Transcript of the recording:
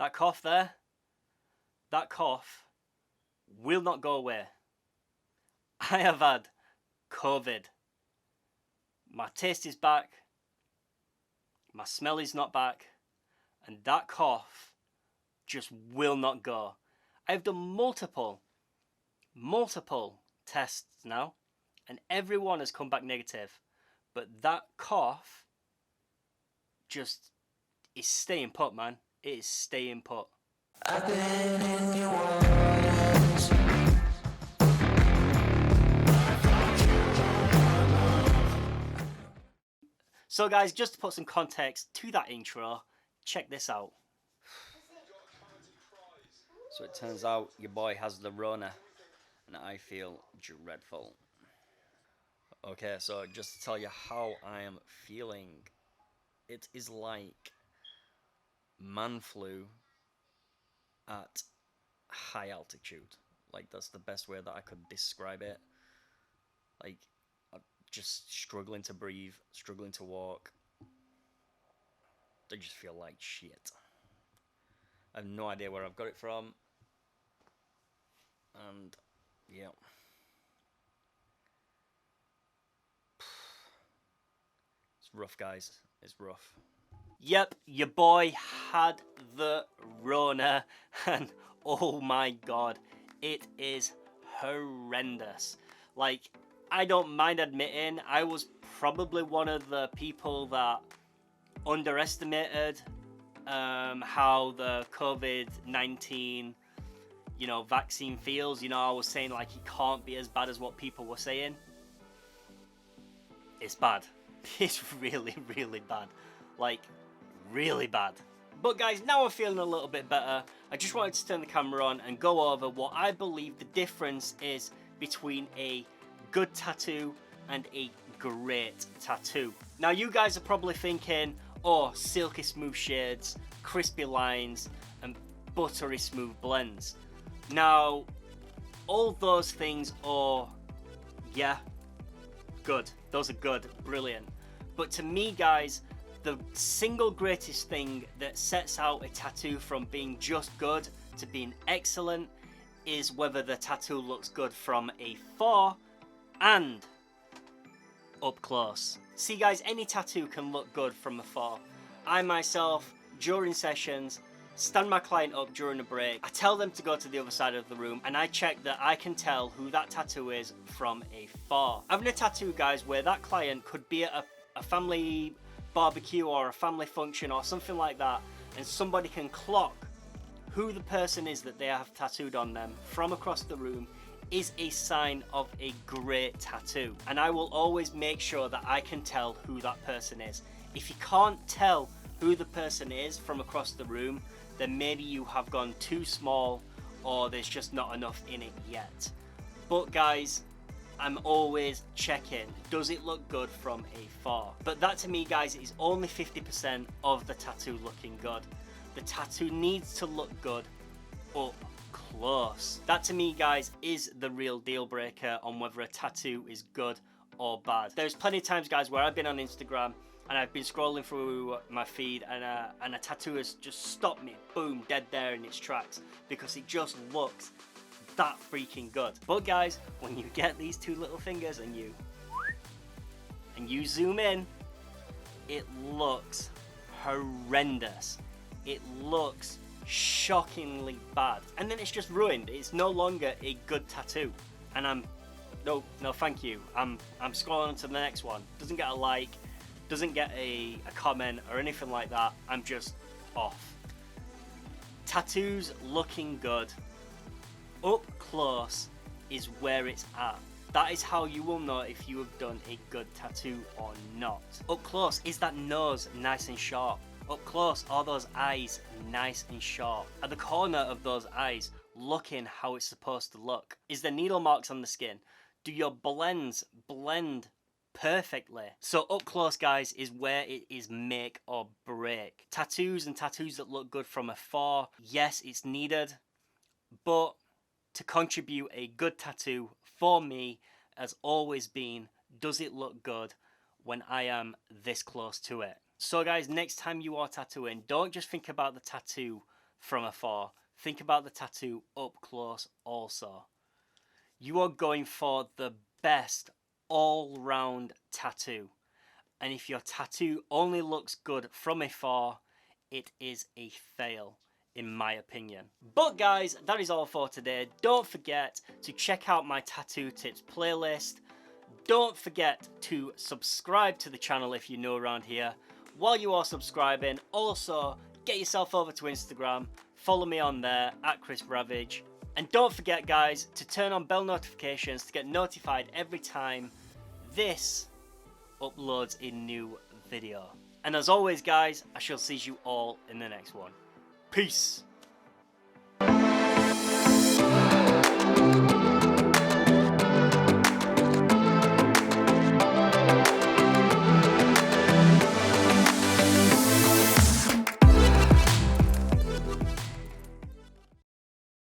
That cough there, that cough will not go away. I have had COVID. My taste is back, my smell is not back, and that cough just will not go. I've done multiple tests now, and everyone has come back negative. But that cough just is staying put, man. It is staying put. I've been in your waters. So guys, just to put some context to that intro, check this out. So it turns out your boy has the Rona, and I feel dreadful. Okay, so just to tell you how I am feeling, it is like man flu at high altitude. Like, that's the best way that I could describe it. Like, I'm just struggling to breathe, struggling to walk. I just feel like shit. I have no idea where I've got it from. And, yeah. It's rough, guys. It's rough. Yep, your boy had the Rona, and oh my god, it is horrendous. Like, I don't mind admitting, I was probably one of the people that underestimated how the COVID-19, vaccine feels. I was saying, like, it can't be as bad as what people were saying. It's bad. It's really, really bad. Like, really bad. But guys, now I'm feeling a little bit better. I just wanted to turn the camera on and go over what I believe the difference is between a good tattoo and a great tattoo. Now you guys are probably thinking, oh, silky smooth shades, crispy lines, and buttery smooth blends. Now, all those things are, yeah, good. Those are good, brilliant. But to me, guys, the single greatest thing that sets out a tattoo from being just good to being excellent is whether the tattoo looks good from afar and up close. See guys, any tattoo can look good from afar. I myself, during sessions, stand my client up during a break. I tell them to go to the other side of the room and I check that I can tell who that tattoo is from afar. Having a tattoo, guys, where that client could be at a family barbecue or a family function or something like that, and somebody can clock who the person is that they have tattooed on them from across the room, is a sign of a great tattoo. And I will always make sure that I can tell who that person is. If you can't tell who the person is from across the room, then maybe you have gone too small or there's just not enough in it yet. But guys, I'm always checking, does it look good from afar? But that to me, guys, is only 50% of the tattoo looking good. The tattoo needs to look good up close. That to me, guys, is the real deal breaker on whether a tattoo is good or bad. There's plenty of times, guys, where I've been on Instagram and I've been scrolling through my feed and a tattoo has just stopped me, boom, dead there in its tracks, because it just looks that freaking good. But guys, when you get these two little fingers and you zoom in, it looks horrendous. It looks shockingly bad, and then it's just ruined. It's no longer a good tattoo, and no thank you. I'm scrolling on to the next one. Doesn't get a like, doesn't get a comment or anything like that. I'm just off. Tattoos looking good up close is where it's at. That is how you will know if you have done a good tattoo or not. Up close, is that nose nice and sharp? Up close, are those eyes nice and sharp? At the corner of those eyes looking how it's supposed to look? Is there needle marks on the skin? Do your blends blend perfectly? So up close, guys, is where it is make or break. Tattoos and tattoos that look good from afar, yes, it's needed, but to contribute a good tattoo for me has always been, does it look good when I am this close to it? So guys, next time you are tattooing, don't just think about the tattoo from afar. Think about the tattoo up close also. You are going for the best all-round tattoo. And if your tattoo only looks good from afar, it is a fail, in my opinion. But guys, that is all for today. Don't forget to check out my tattoo tips playlist. Don't forget to subscribe to the channel if you're new around here. While you are subscribing, also get yourself over to Instagram. Follow me on there, @Ravage. And don't forget guys, to turn on bell notifications to get notified every time this uploads a new video. And as always guys, I shall see you all in the next one. Peace!